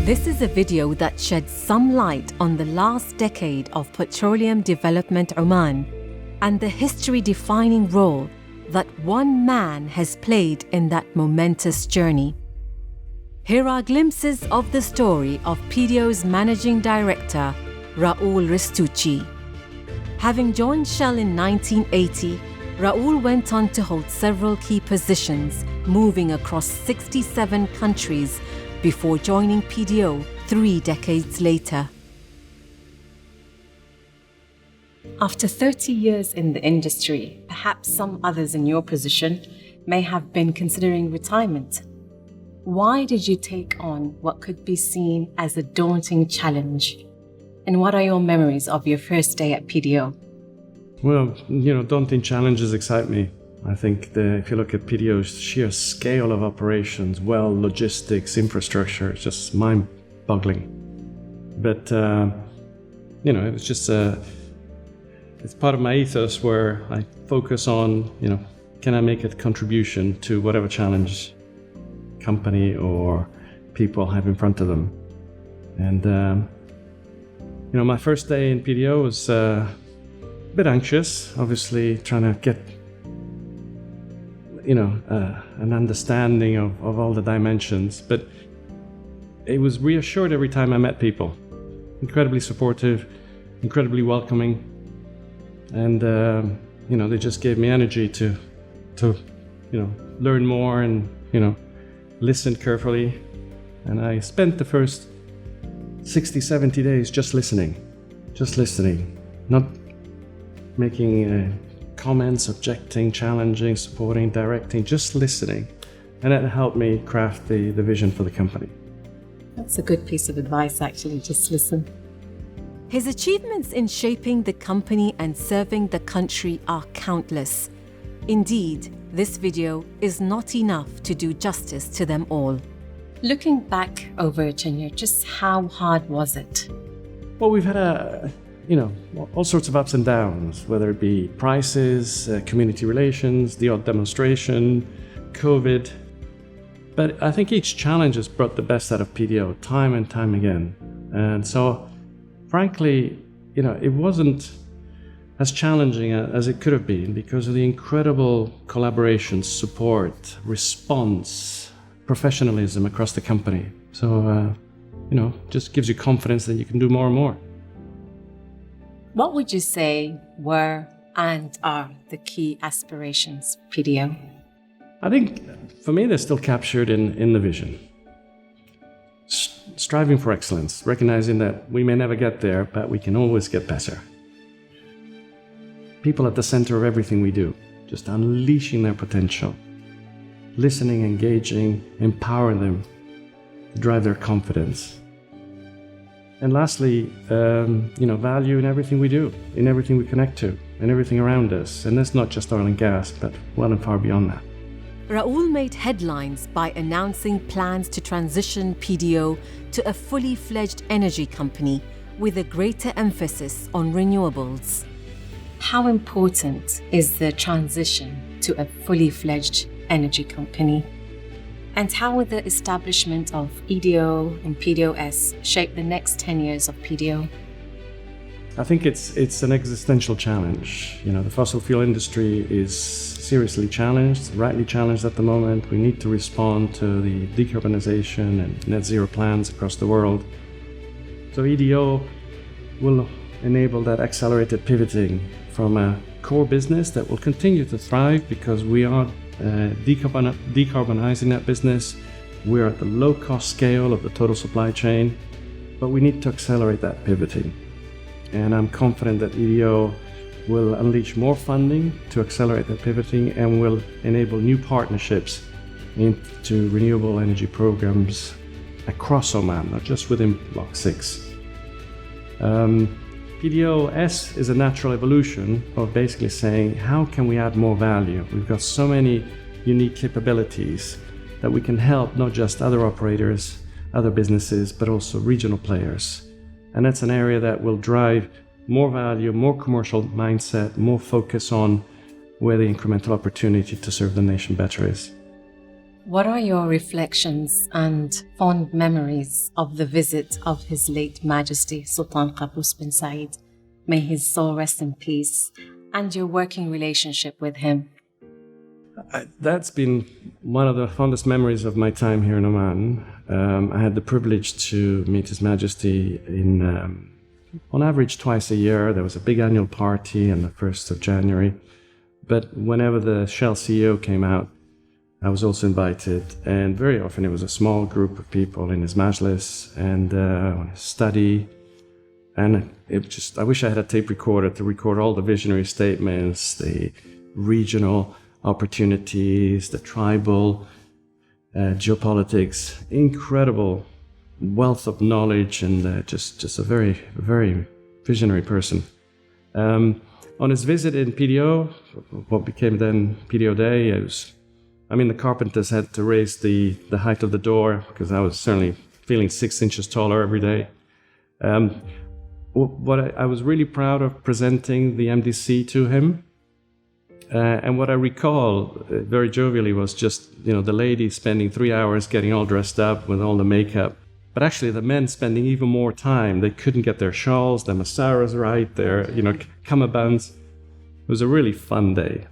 This is a video that sheds some light on the last decade of petroleum development Oman and the history-defining role that one man has played in that momentous journey. Here are glimpses of the story of PDO's Managing Director, Raoul. Having joined Shell in 1980, Raoul went on to hold several key positions, moving across 67 countries before joining PDO 3 decades later. After 30 years in the industry, perhaps some others in your position may have been considering retirement. Why did you take on what could be seen as a daunting challenge? And what are your memories of your first day at PDO? Well, daunting challenges excite me. I think if you look at PDO's sheer scale of operations, logistics, infrastructure, it's just mind-boggling. But, it's just it's part of my ethos where I focus on, can I make a contribution to whatever challenge company or people have in front of them? And, my first day in PDO was a bit anxious, obviously trying to get an understanding of all the dimensions, but it was reassured every time I met people. Incredibly supportive, incredibly welcoming, and they just gave me energy to learn more and listen carefully. And I spent the first 60-70 days just listening, not making comments, objecting, challenging, supporting, directing, just listening. And that helped me craft the vision for the company. That's a good piece of advice, actually, just listen. His achievements in shaping the company and serving the country are countless. Indeed, this video is not enough to do justice to them all. Looking back over a tenure, just how hard was it? Well, we've had all sorts of ups and downs, whether it be prices, community relations, the odd demonstration, COVID. But I think each challenge has brought the best out of PDO time and time again. And so, frankly, it wasn't as challenging as it could have been because of the incredible collaboration, support, response, professionalism across the company. So, just gives you confidence that you can do more and more. What would you say were and are the key aspirations of PDO? I think, for me, they're still captured in the vision. Striving for excellence, recognizing that we may never get there, but we can always get better. People at the center of everything we do, just unleashing their potential, listening, engaging, empowering them to drive their confidence. And lastly, value in everything we do, in everything we connect to, in everything around us. And that's not just oil and gas, but well and far beyond that. Raoul made headlines by announcing plans to transition PDO to a fully fledged energy company with a greater emphasis on renewables. How important is the transition to a fully fledged energy company? And how will the establishment of EDO and PDOS shape the next 10 years of PDO? I think it's an existential challenge. The fossil fuel industry is seriously challenged, rightly challenged at the moment. We need to respond to the decarbonization and net zero plans across the world. So EDO will enable that accelerated pivoting from a core business that will continue to thrive because we are decarbonizing that business. We're at the low-cost scale of the total supply chain, but we need to accelerate that pivoting. And I'm confident that EDO will unleash more funding to accelerate that pivoting and will enable new partnerships into renewable energy programs across Oman, not just within Block 6. PDOS is a natural evolution of basically saying, how can we add more value? We've got so many unique capabilities that we can help not just other operators, other businesses, but also regional players. And that's an area that will drive more value, more commercial mindset, more focus on where the incremental opportunity to serve the nation better is. What are your reflections and fond memories of the visit of His late Majesty Sultan Qaboos bin Said, may his soul rest in peace, and your working relationship with him? That's been one of the fondest memories of my time here in Oman. I had the privilege to meet His Majesty on average twice a year. There was a big annual party on the 1st of January. But whenever the Shell CEO came out, I was also invited. And very often it was a small group of people in his majlis and on his study. And I wish I had a tape recorder to record all the visionary statements, the regional opportunities, the tribal geopolitics, incredible wealth of knowledge, and just a very, very visionary person. On his visit in PDO, what became then PDO Day, the carpenters had to raise the height of the door because I was certainly feeling 6 inches taller every day. What I was really proud of presenting the MDC to him. And what I recall very jovially was just, the ladies spending 3 hours getting all dressed up with all the makeup. But actually the men spending even more time. They couldn't get their shawls, their masaras right, their, cummerbunds. It was a really fun day.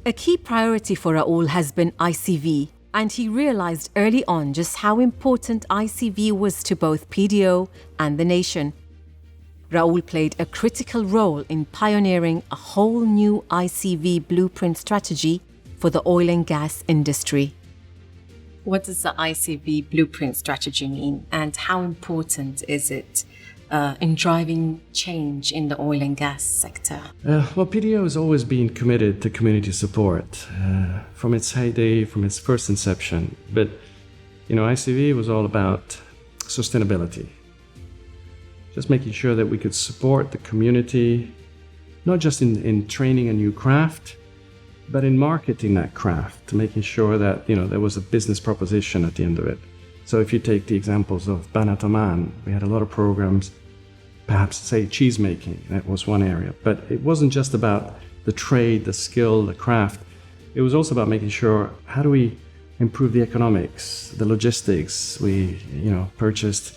A key priority for Raoul has been ICV, and he realized early on just how important ICV was to both PDO and the nation. Raoul played a critical role in pioneering a whole new ICV blueprint strategy for the oil and gas industry. What does the ICV blueprint strategy mean, and how important is it in driving change in the oil and gas sector? PDO has always been committed to community support from its heyday, from its first inception. But, ICV was all about sustainability. Just making sure that we could support the community, not just in training a new craft, but in marketing that craft, to making sure that, there was a business proposition at the end of it. So if you take the examples of Banat Oman, we had a lot of programs, perhaps say cheese making, that was one area. But it wasn't just about the trade, the skill, the craft. It was also about making sure, how do we improve the economics, the logistics? We, purchased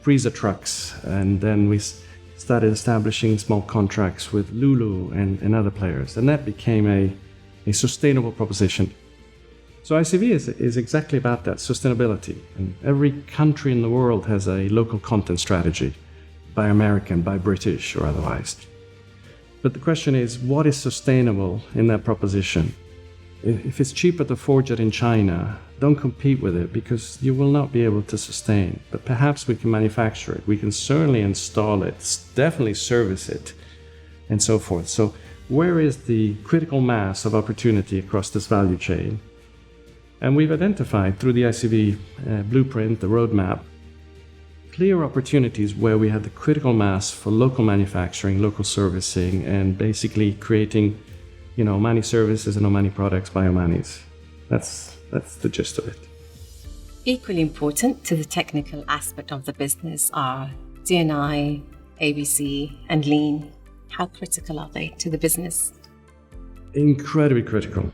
freezer trucks, and then we started establishing small contracts with Lulu and other players, and that became a sustainable proposition. So ICV is exactly about that, sustainability. And every country in the world has a local content strategy, by American, by British, or otherwise. But the question is, what is sustainable in that proposition? If it's cheaper to forge it in China, don't compete with it, because you will not be able to sustain. But perhaps we can manufacture it. We can certainly install it, definitely service it, and so forth. So where is the critical mass of opportunity across this value chain? And we've identified through the ICV blueprint, the roadmap, clear opportunities where we had the critical mass for local manufacturing, local servicing, and basically creating Omani services and Omani products by Omanis. That's the gist of it. Equally important to the technical aspect of the business are D&I, ABC, and Lean. How critical are they to the business? Incredibly critical.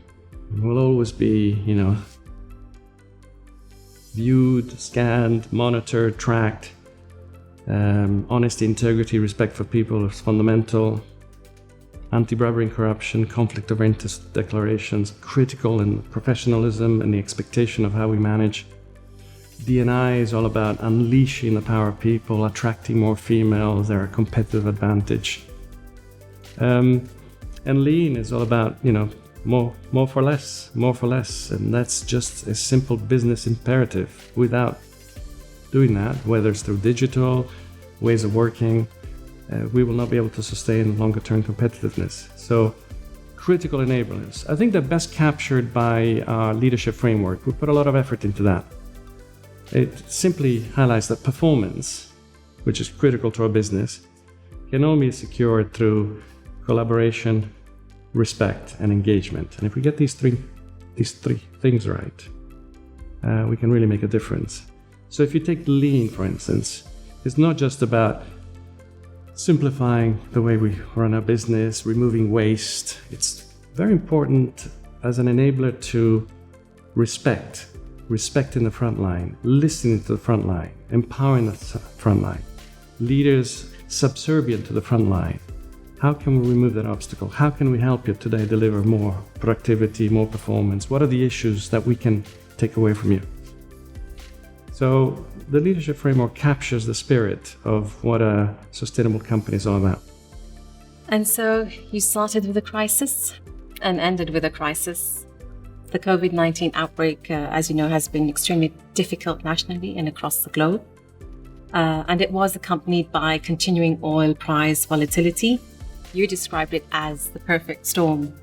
Will always be, viewed, scanned, monitored, tracked. Honesty, integrity, respect for people is fundamental. Anti-bribery and corruption, conflict of interest declarations, critical in professionalism and the expectation of how we manage. D&I is all about unleashing the power of people, attracting more females, they're a competitive advantage. And Lean is all about, more for less, and that's just a simple business imperative. Without doing that, whether it's through digital ways of working, we will not be able to sustain longer-term competitiveness. So, critical enablers. I think they're best captured by our leadership framework. We put a lot of effort into that. It simply highlights that performance, which is critical to our business, can only be secured through collaboration, respect, and engagement. And if we get these three things right, we can really make a difference. So if you take Lean, for instance, it's not just about simplifying the way we run our business, removing waste. It's very important as an enabler to respecting the front line, listening to the front line, empowering the front line, leaders subservient to the front line. How can we remove that obstacle? How can we help you today deliver more productivity, more performance? What are the issues that we can take away from you? So the leadership framework captures the spirit of what a sustainable company is all about. And so you started with a crisis and ended with a crisis. The COVID-19 outbreak, as you know, has been extremely difficult nationally and across the globe. And it was accompanied by continuing oil price volatility. You described it as the perfect storm.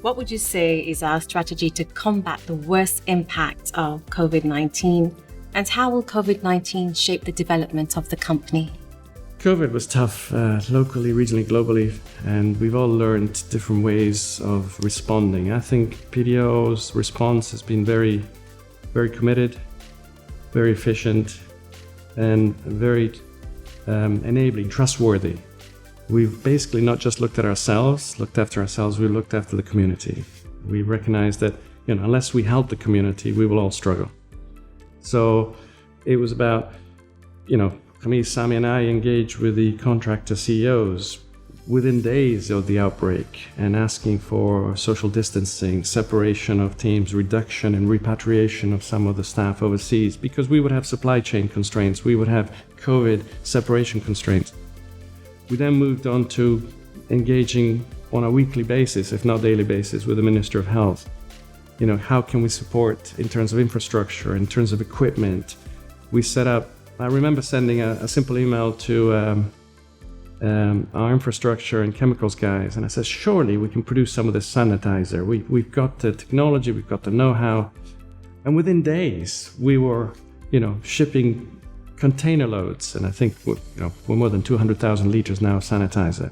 What would you say is our strategy to combat the worst impact of COVID-19? And how will COVID-19 shape the development of the company? COVID was tough locally, regionally, globally, and we've all learned different ways of responding. I think PDO's response has been very, very committed, very efficient, and very enabling, trustworthy. We've basically not just looked after ourselves, we looked after the community. We recognize that, unless we help the community, we will all struggle. So it was about, Khamis, Sami and I engaged with the contractor CEOs within days of the outbreak and asking for social distancing, separation of teams, reduction and repatriation of some of the staff overseas, because we would have supply chain constraints, we would have COVID separation constraints. We then moved on to engaging on a weekly basis, if not daily basis, with the Minister of Health. How can we support in terms of infrastructure, in terms of equipment? We set up, I remember sending a simple email to our infrastructure and chemicals guys, and I said, surely we can produce some of this sanitizer. We've got the technology, we've got the know-how. And within days, we were, shipping container loads, and I think we're more than 200,000 liters now of sanitizer.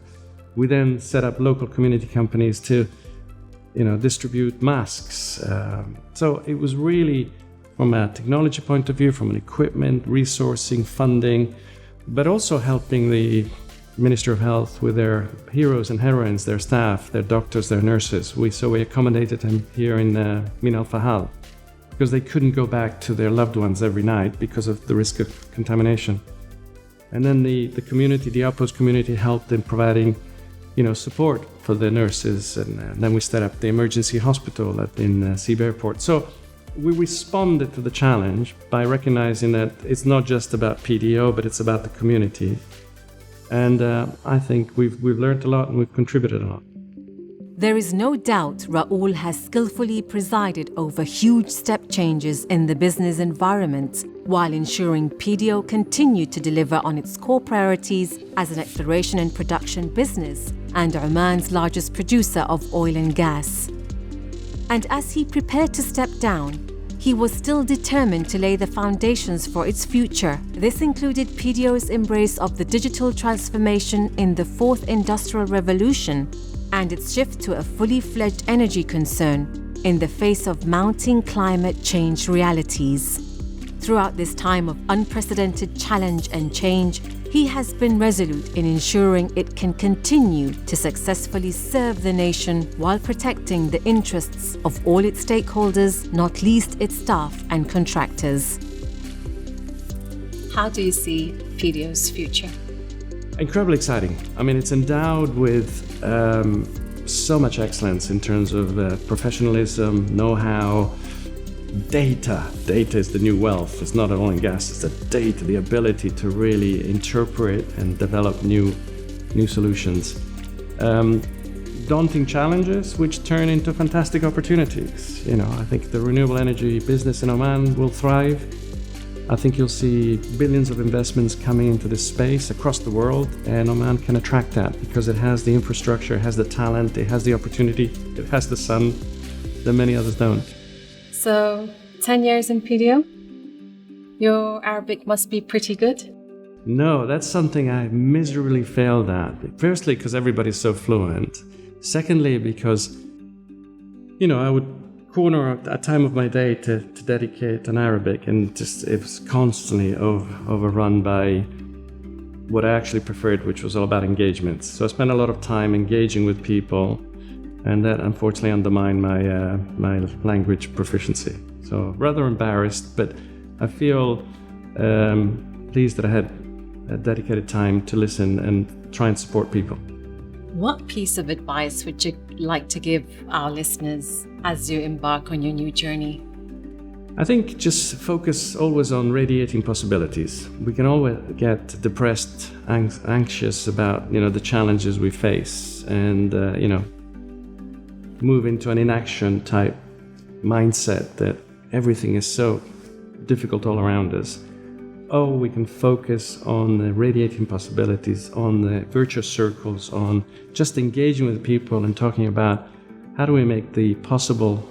We then set up local community companies to, distribute masks. So it was really, from a technology point of view, from an equipment, resourcing, funding, but also helping the Minister of Health with their heroes and heroines, their staff, their doctors, their nurses. So we accommodated them here in Min Al Fahal, because they couldn't go back to their loved ones every night because of the risk of contamination. And then the community, the outpost community, helped in providing, support for the nurses. And then we set up the emergency hospital in Sib Airport. So we responded to the challenge by recognizing that it's not just about PDO, but it's about the community. And I think we've learned a lot and we've contributed a lot. There is no doubt Raoul has skillfully presided over huge step changes in the business environment while ensuring PDO continued to deliver on its core priorities as an exploration and production business and Oman's largest producer of oil and gas. And as he prepared to step down, he was still determined to lay the foundations for its future. This included PDO's embrace of the digital transformation in the fourth industrial revolution and its shift to a fully fledged energy concern in the face of mounting climate change realities. Throughout this time of unprecedented challenge and change, he has been resolute in ensuring it can continue to successfully serve the nation while protecting the interests of all its stakeholders, not least its staff and contractors. How do you see PDO's future? Incredibly exciting. I mean, it's endowed with so much excellence in terms of professionalism, know-how, data. Data is the new wealth. It's not oil and gas, it's the data, the ability to really interpret and develop new solutions. Daunting challenges which turn into fantastic opportunities. I think the renewable energy business in Oman will thrive. I think you'll see billions of investments coming into this space across the world, and Oman can attract that because it has the infrastructure, it has the talent, it has the opportunity, it has the sun that many others don't. So, 10 years in PDO? Your Arabic must be pretty good? No, that's something I miserably failed at. Firstly, because everybody's so fluent. Secondly, because, I would corner a time of my day to dedicate on Arabic, and it was constantly overrun by what I actually preferred, which was all about engagements. So I spent a lot of time engaging with people, and that unfortunately undermined my language proficiency. So rather embarrassed, but I feel pleased that I had a dedicated time to listen and try and support people. What piece of advice would you like to give our listeners as you embark on your new journey? I think just focus always on radiating possibilities. We can always get depressed, anxious about the challenges we face, and move into an inaction type mindset that everything is so difficult all around us. We can focus on the radiating possibilities, on the virtuous circles, on just engaging with people and talking about how do we make the possible,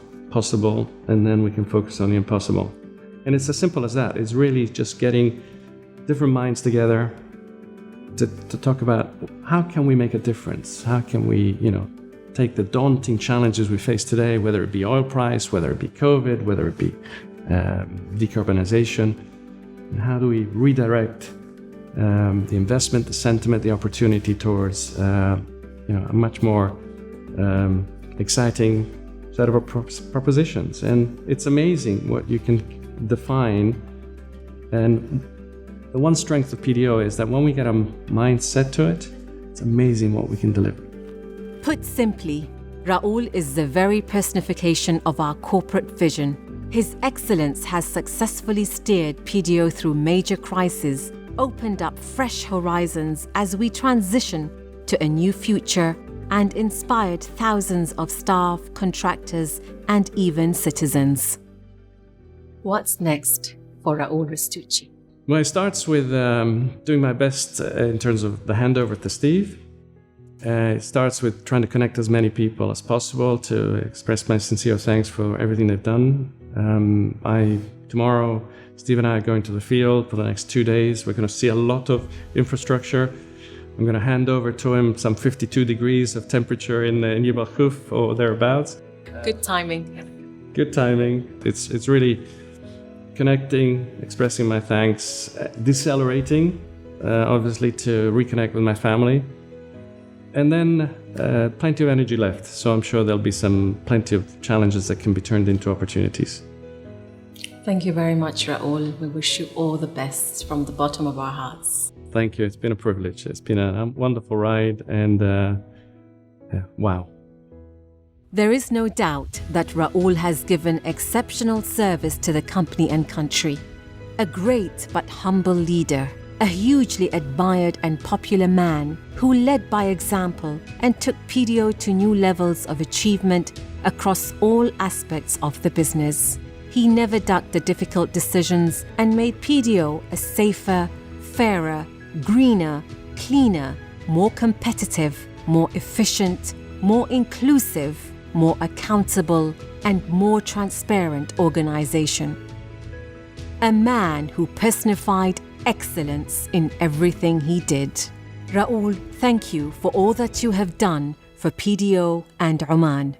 and then we can focus on the impossible. And it's as simple as that. It's really just getting different minds together to talk about how can we make a difference? How can we, take the daunting challenges we face today, whether it be oil price, whether it be COVID, whether it be decarbonization, and how do we redirect the investment, the sentiment, the opportunity towards a much more exciting set of propositions. And it's amazing what you can define. And the one strength of PDO is that when we get a mindset to it, it's amazing what we can deliver. Put simply, Raoul is the very personification of our corporate vision. His excellence has successfully steered PDO through major crises, opened up fresh horizons as we transition to a new future, and inspired thousands of staff, contractors, and even citizens. What's next for Raoul Restucci? Well, it starts with doing my best in terms of the handover to Steve. It starts with trying to connect as many people as possible to express my sincere thanks for everything they've done. Tomorrow, Steve and I are going to the field for the next 2 days. We're going to see a lot of infrastructure. I'm going to hand over to him some 52 degrees of temperature in Jebel Khuf or thereabouts. Good timing. Good timing. It's really connecting, expressing my thanks, decelerating, obviously to reconnect with my family. And then plenty of energy left. So I'm sure there'll be plenty of challenges that can be turned into opportunities. Thank you very much, Raoul. We wish you all the best from the bottom of our hearts. Thank you. It's been a privilege. It's been a wonderful ride, and wow. There is no doubt that Raoul has given exceptional service to the company and country. A great but humble leader, a hugely admired and popular man who led by example and took PDO to new levels of achievement across all aspects of the business. He never ducked the difficult decisions and made PDO a safer, fairer, greener, cleaner, more competitive, more efficient, more inclusive, more accountable, and more transparent organization. A man who personified excellence in everything he did. Raoul, thank you for all that you have done for PDO and Oman.